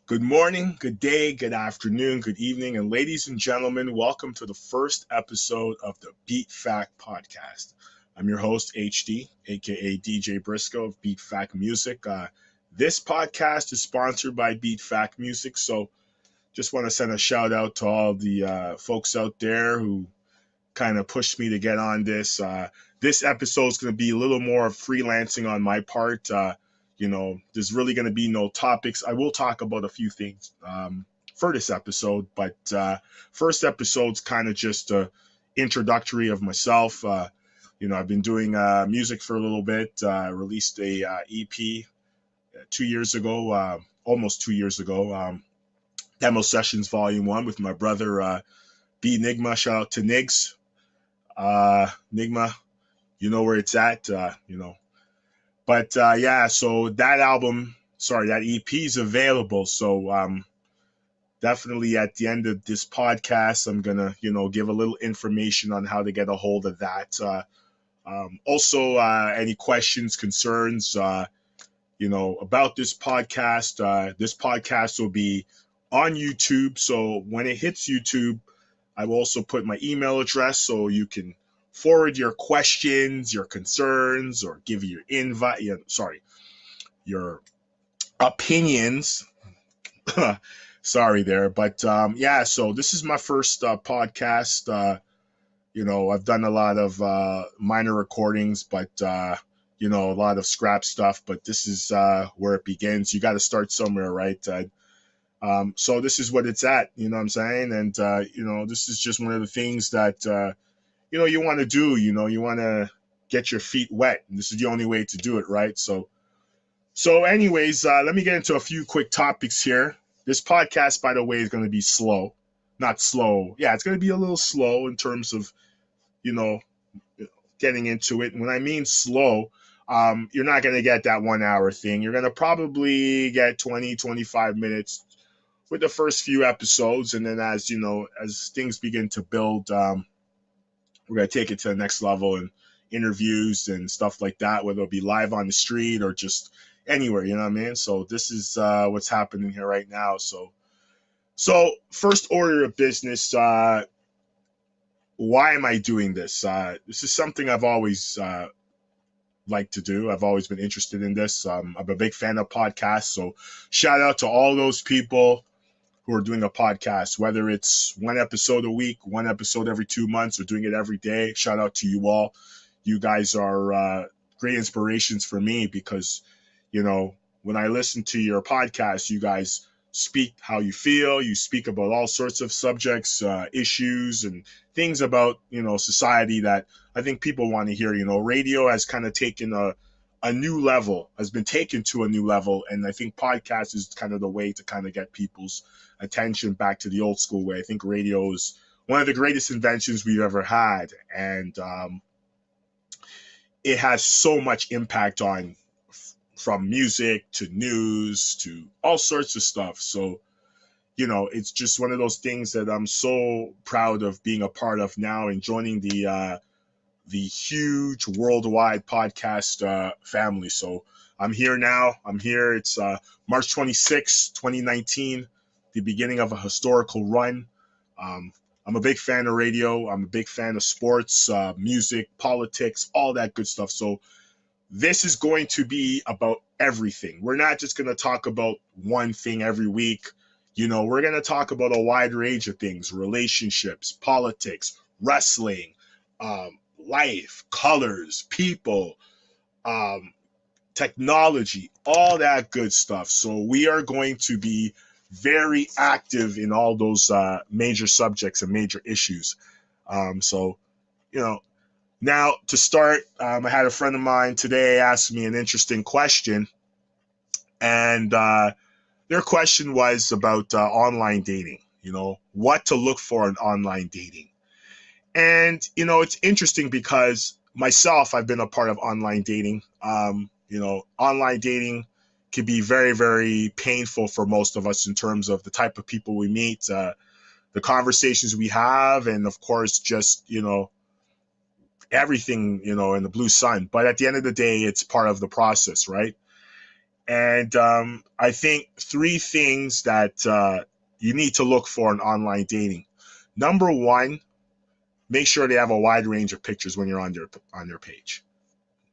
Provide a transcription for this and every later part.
Good morning, good day, good afternoon, good evening, and ladies and gentlemen, welcome to the first episode of the BeatFak podcast. I'm your host, HD, aka DJ Briscoe of BeatFakMusic. This podcast is sponsored by BeatFakMusic, so just want to send a shout out to all the folks out there who kind of pushed me to get on this. This episode is going to be a little more freelancing on my part. There's really going to be no topics. I will talk about a few things for this episode, but first episode's kind of just a introductory of myself. I've been doing music for a little bit. Released a EP 2 years ago, almost 2 years ago. Demo Sessions Volume 1 with my brother B Nigma. Shout out to Nigs. Nigma, you know where it's at, But so that EP is available. So definitely at the end of this podcast, I'm gonna, give a little information on how to get a hold of that. Also, any questions, concerns, about this podcast. This podcast will be on YouTube. So when it hits YouTube, I will also put my email address so you can forward your questions, your concerns, or give your your opinions. Sorry there, but so this is my first podcast. I've done a lot of minor recordings, but a lot of scrap stuff. But this is where it begins. You got to start somewhere, right? So this is what it's at. You know what I'm saying? And this is just one of the things that you want to do. You want to get your feet wet, and this is the only way to do it, right? So anyways, let me get into a few quick topics here. This podcast, by the way, is going to be slow. Not slow. Yeah, it's going to be a little slow in terms of, getting into it. And when I mean slow, you're not going to get that 1 hour thing. You're going to probably get 20, 25 minutes with the first few episodes. And then as things begin to build, we're going to take it to the next level and interviews and stuff like that, whether it'll be live on the street or just anywhere, you know what I mean? So this is what's happening here right now. So first order of business, why am I doing this? This is something I've always liked to do. I've always been interested in this. I'm a big fan of podcasts. So shout out to all those people who are doing a podcast, whether it's one episode a week, one episode every 2 months, or doing it every day. Shout out to you all. You guys are great inspirations for me because, when I listen to your podcast, you guys speak how you feel. You speak about all sorts of subjects, issues, and things about, society that I think people want to hear. Radio has kind of taken a new level, has been taken to a new level. And I think podcast is kind of the way to kind of get people's attention back to the old school way. I think radio is one of the greatest inventions we've ever had. And it has so much impact on from music to news to all sorts of stuff. So, it's just one of those things that I'm so proud of being a part of now and joining the huge worldwide podcast family. So I'm here now. I'm here. It's March 26, 2019, the beginning of a historical run. I'm a big fan of radio. I'm a big fan of sports, music, politics, all that good stuff. So this is going to be about everything. We're not just going to talk about one thing every week. We're going to talk about a wide range of things: relationships, politics, wrestling, life, colors, people, technology, all that good stuff. So we are going to be very active in all those major subjects and major issues. Now to start, I had a friend of mine today ask me an interesting question, and their question was about online dating, what to look for in online dating. And, it's interesting because myself, I've been a part of online dating. Online dating can be very, very painful for most of us in terms of the type of people we meet, the conversations we have, and of course, just, everything, in the blue sun. But at the end of the day, it's part of the process, right? And I think three things that you need to look for in online dating. Number one, make sure they have a wide range of pictures when you're on their page.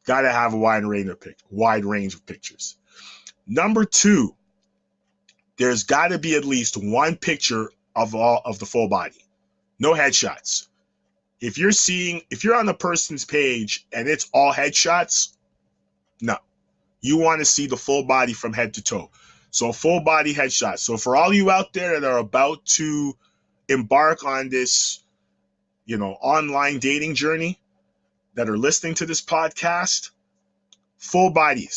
Got to have a wide range of pictures. Number two, there's got to be at least one picture of all of the full body. No headshots. If you're on the person's page and it's all headshots, no. You want to see the full body from head to toe. So full body headshot. So for all you out there that are about to embark on this, online dating journey, that are listening to this podcast, full body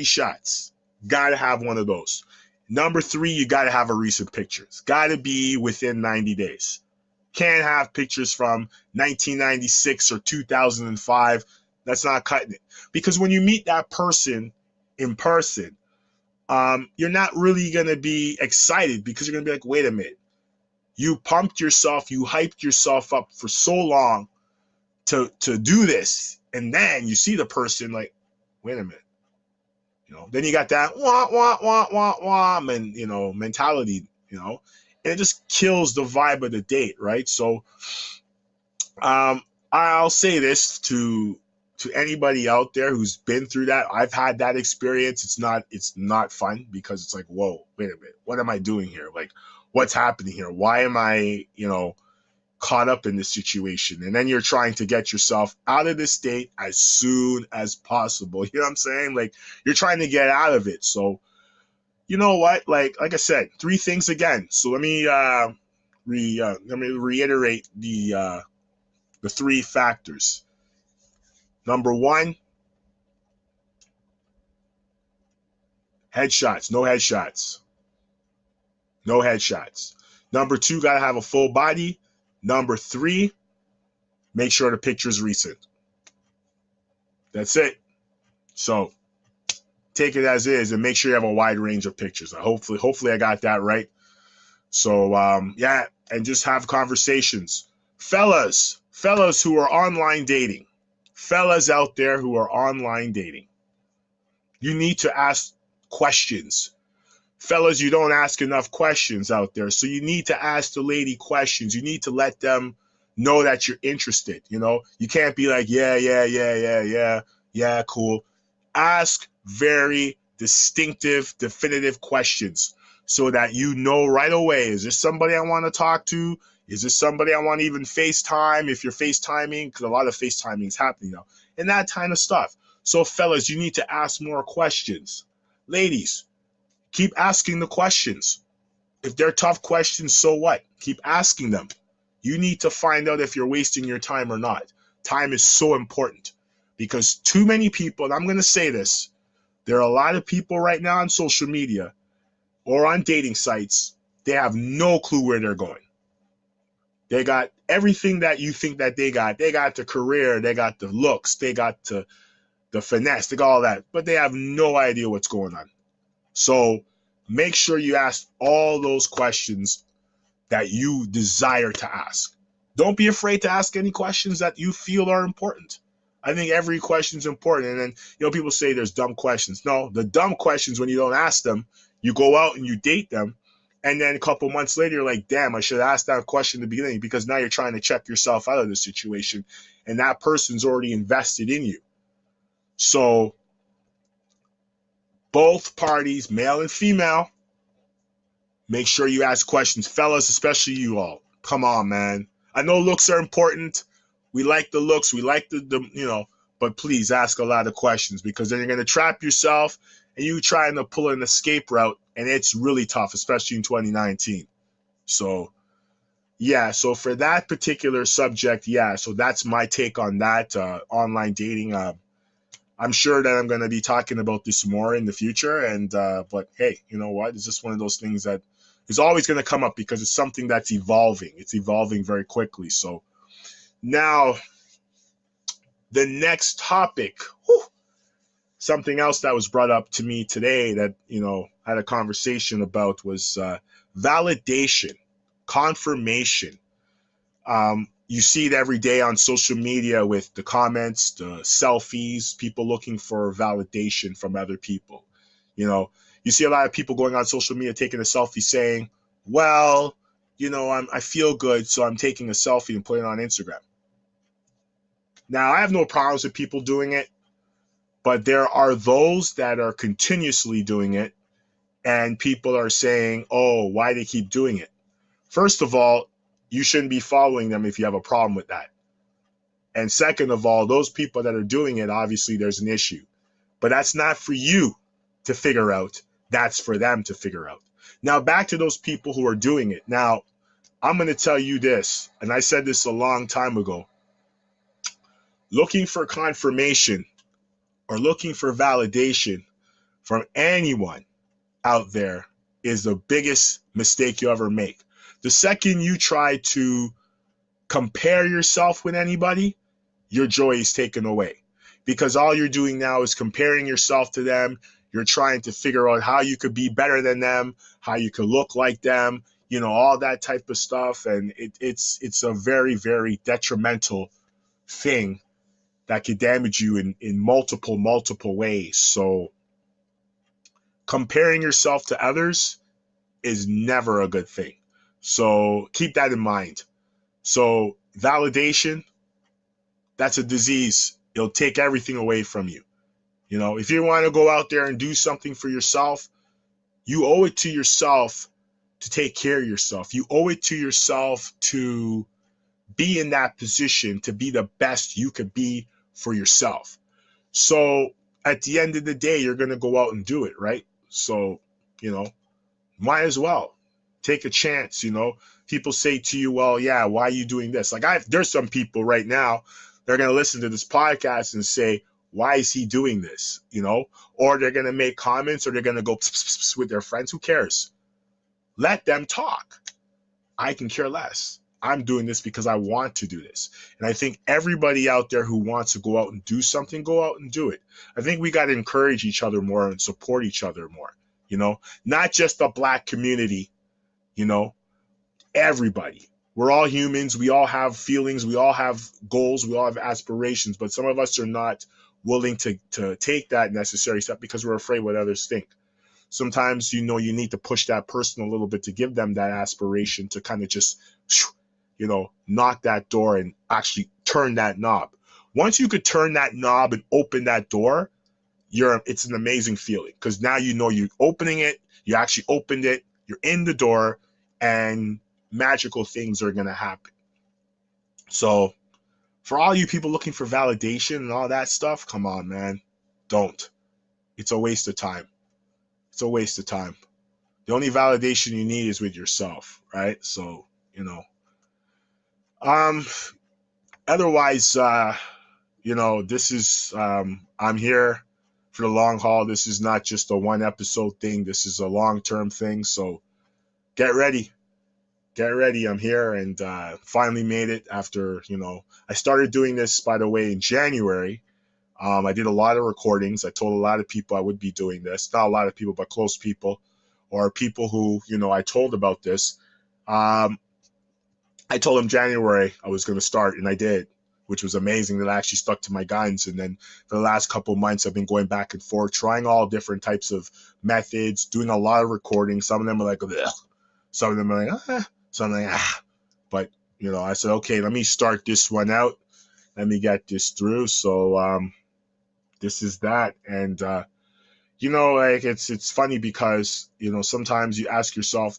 shots. Got to have one of those. Number three, you got to have a recent picture. It's got to be within 90 days. Can't have pictures from 1996 or 2005. That's not cutting it. Because when you meet that person in person, you're not really going to be excited because you're going to be like, wait a minute. You pumped yourself, you hyped yourself up for so long to do this. And then you see the person like, wait a minute. Then you got that and, mentality, and it just kills the vibe of the date, right? So I'll say this to anybody out there who's been through that. I've had that experience. It's not fun because it's like, whoa, wait a minute. What am I doing here? Like, what's happening here? Why am I, caught up in this situation? And then you're trying to get yourself out of this state as soon as possible. You know what I'm saying? Like, you're trying to get out of it. So, you know what? Like I said, three things again. So let me reiterate the three factors. Number one, headshots. No headshots. No headshots. Number two, got to have a full body. Number three, make sure the picture's recent. That's it. So take it as is and make sure you have a wide range of pictures. Hopefully I got that right. So and just have conversations. Fellas who are online dating. Fellas out there who are online dating. You need to ask questions. Fellas, you don't ask enough questions out there. So you need to ask the lady questions. You need to let them know that you're interested. You can't be like, yeah, cool. Ask very distinctive, definitive questions so that you know right away, is this somebody I want to talk to? Is this somebody I want to even FaceTime? If you're FaceTiming, because a lot of FaceTiming is happening now, and that kind of stuff. So fellas, you need to ask more questions. Ladies, keep asking the questions. If they're tough questions, so what? Keep asking them. You need to find out if you're wasting your time or not. Time is so important because too many people, and I'm going to say this, there are a lot of people right now on social media or on dating sites, they have no clue where they're going. They got everything that you think that they got. They got the career, they got the looks, they got the finesse, they got all that, but they have no idea what's going on. So make sure you ask all those questions that you desire to ask. Don't be afraid to ask any questions that you feel are important. I think every question is important. And then, people say there's dumb questions. No, the dumb questions, when you don't ask them, you go out and you date them. And then a couple months later, you're like, damn, I should have asked that question in the beginning, because now you're trying to check yourself out of the situation. And that person's already invested in you. So both parties, male and female, make sure you ask questions. Fellas, especially you all. Come on, man. I know looks are important. We like the looks. We like the but please ask a lot of questions, because then you're going to trap yourself and you trying to pull an escape route, and it's really tough, especially in 2019. So, so for that particular subject, so that's my take on that, online dating. I'm sure that I'm going to be talking about this more in the future. But hey, you know what? It's just one of those things that is always going to come up because it's something that's evolving. It's evolving very quickly. So now the next topic, something else that was brought up to me today that, I had a conversation about was validation, confirmation. You see it every day on social media with the comments, the selfies, people looking for validation from other people. You know, you see a lot of people going on social media taking a selfie saying, well, I feel good, so I'm taking a selfie and putting it on Instagram. Now, I have no problems with people doing it, but there are those that are continuously doing it, and people are saying, oh, why do they keep doing it? First of all, you shouldn't be following them if you have a problem with that. And second of all, those people that are doing it, obviously there's an issue. But that's not for you to figure out. That's for them to figure out. Now, back to those people who are doing it. Now, I'm going to tell you this, and I said this a long time ago. Looking for confirmation or looking for validation from anyone out there is the biggest mistake you ever make. The second you try to compare yourself with anybody, your joy is taken away, because all you're doing now is comparing yourself to them. You're trying to figure out how you could be better than them, how you could look like them, all that type of stuff. And it's a very, very detrimental thing that could damage you in multiple ways. So comparing yourself to others is never a good thing. So keep that in mind. So validation, that's a disease. It'll take everything away from you. If you want to go out there and do something for yourself, you owe it to yourself to take care of yourself. You owe it to yourself to be in that position, to be the best you could be for yourself. So at the end of the day, you're going to go out and do it, right? So, might as well take a chance. People say to you, well, yeah, why are you doing this? Like there's some people right now, they're going to listen to this podcast and say, why is he doing this? Or they're going to make comments, or they're going to go with their friends. Who cares? Let them talk. I can care less. I'm doing this because I want to do this. And I think everybody out there who wants to go out and do something, go out and do it. I think we got to encourage each other more and support each other more, not just the Black community, everybody. We're all humans. We all have feelings. We all have goals. We all have aspirations. But some of us are not willing to take that necessary step because we're afraid what others think. Sometimes, you need to push that person a little bit to give them that aspiration to kind of just, knock that door and actually turn that knob. Once you could turn that knob and open that door, it's an amazing feeling, because now you're opening it, you actually opened it, you're in the door, and magical things are going to happen. So for all you people looking for validation and all that stuff, come on, man. Don't. It's a waste of time. It's a waste of time. The only validation you need is with yourself, right? So, otherwise, this is, I'm here for the long haul. This is not just a one episode thing. This is a long-term thing. So get ready. Get ready. I'm here, and finally made it after, I started doing this, by the way, in January. I did a lot of recordings. I told a lot of people I would be doing this. Not a lot of people, but close people, or people who, I told about this. I told them January I was going to start, and I did, which was amazing that I actually stuck to my guns. And then for the last couple of months, I've been going back and forth, trying all different types of methods, doing a lot of recordings. Some of them are like, ugh. Some of them are like, some are like, ah. But, I said, okay, let me start this one out. Let me get this through. So this is that. And, like it's funny because, sometimes you ask yourself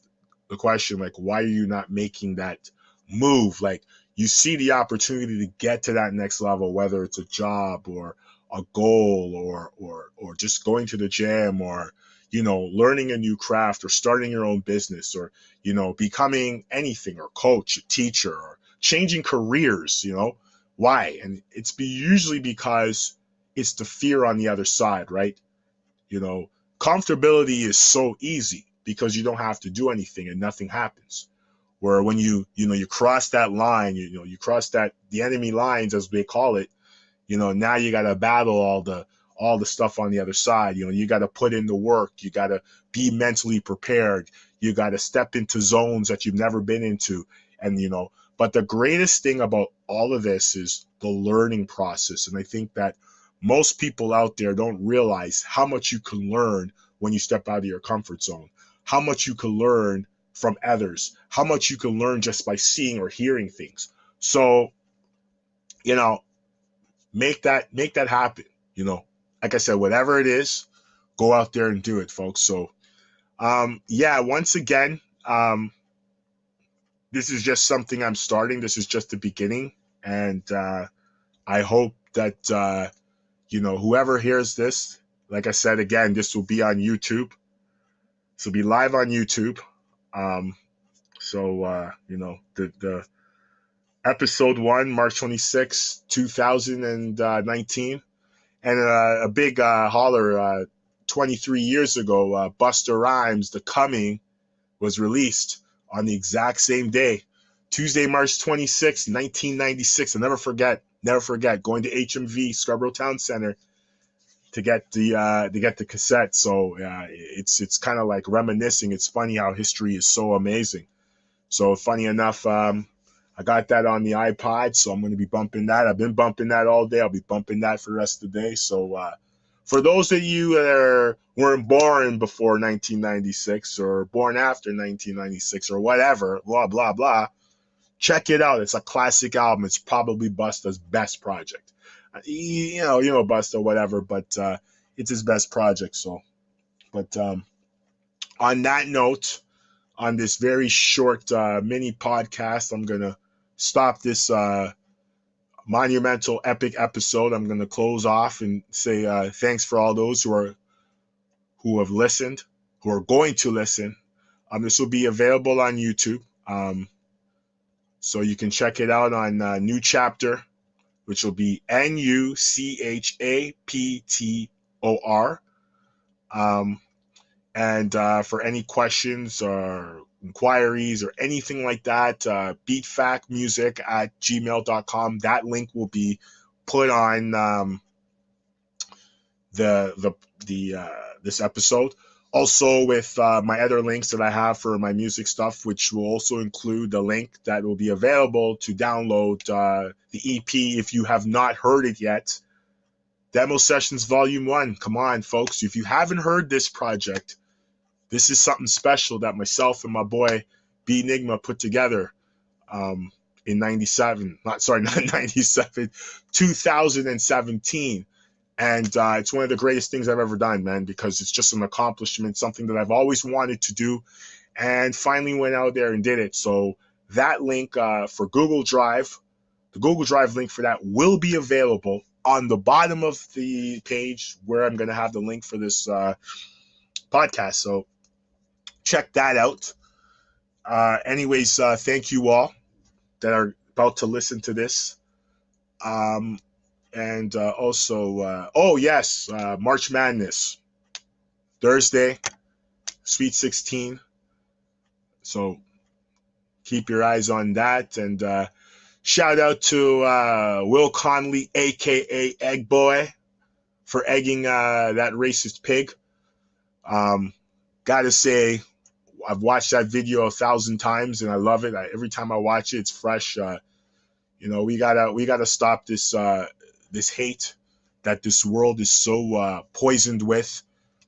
the question, like, why are you not making that move? Like, you see the opportunity to get to that next level, whether it's a job or a goal or just going to the gym, or, learning a new craft, or starting your own business, or, becoming anything, or coach, a teacher, or changing careers, why? And it's usually because it's the fear on the other side, right? Comfortability is so easy because you don't have to do anything and nothing happens. Where when you cross that line, you cross the enemy lines, as they call it, now you got to battle all the stuff on the other side. You got to put in the work. You got to be mentally prepared. You got to step into zones that you've never been into. And, but the greatest thing about all of this is the learning process. And I think that most people out there don't realize how much you can learn when you step out of your comfort zone, how much you can learn from others, how much you can learn just by seeing or hearing things. So, you know, make that happen. You know, like I said, whatever it is, go out there and do it, folks. So, yeah, once again, this is just something I'm starting. This is just the beginning, and I hope that you know, whoever hears this, like I said again, this will be on YouTube. This will be live on YouTube. So you know, the episode 1, March 26, 2019. And a big holler, 23 years ago, Busta Rhymes' The Coming was released on the exact same day, Tuesday, March 26, 1996. I'll never forget, going to HMV, Scarborough Town Center, to get the cassette. So it's kind of like reminiscing. It's funny how history is so amazing. So funny enough, I got that on the iPod, so I'm going to be bumping that. I've been bumping that all day. I'll be bumping that for the rest of the day. So for those of you that weren't born before 1996 or born after 1996 or whatever, blah, blah, blah, check it out. It's a classic album. It's probably Busta's best project. You know Busta, whatever, but it's his best project. So, but on that note, on this very short mini podcast, I'm going to stop this monumental epic episode. I'm going to close off and say thanks for all those who have listened, who are going to listen. This will be available on YouTube. So you can check it out on New Chapter, which will be NUCHAPTOR. And for any questions or inquiries or anything like that, BeatFakMusic at gmail.com. That link will be put on this episode. Also with my other links that I have for my music stuff, which will also include the link that will be available to download the EP if you have not heard it yet. Demo Sessions Volume 1. Come on, folks. If you haven't heard this project, this is something special that myself and my boy B Enigma put together in 2017. And it's one of the greatest things I've ever done, man, because it's just an accomplishment, something that I've always wanted to do, and finally went out there and did it. So that link for Google Drive, the Google Drive link for that will be available on the bottom of the page where I'm going to have the link for this podcast. So check that out. Anyways, thank you all that are about to listen to this. And also, oh yes, March Madness, Thursday, Sweet 16. So keep your eyes on that. And shout out to Will Conley, a.k.a. Egg Boy, for egging that racist pig. Gotta say, I've watched that video 1,000 times and I love it. Every time I watch it, it's fresh. You know, we gotta stop this this hate that this world is so poisoned with.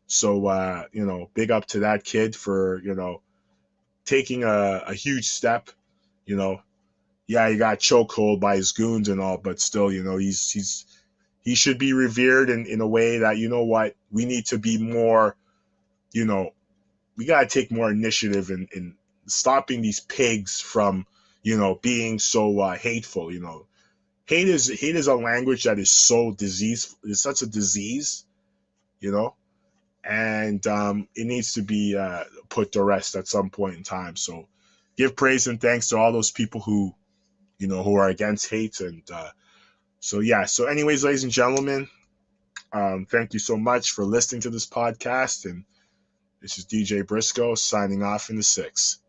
So you know, big up to that kid for, you know, taking a huge step. You know, yeah, he got chokehold by his goons and all, but still, you know, he should be revered in a way that, you know what, we need to be more, you know, we got to take more initiative in stopping these pigs from, you know, being so hateful. You know, hate is a language that is so disease. It's such a disease, you know, and it needs to be put to rest at some point in time. So give praise and thanks to all those people who, you know, who are against hate. And so, yeah. So anyways, ladies and gentlemen, thank you so much for listening to this podcast. And this is DJ Briscoe signing off in the 6.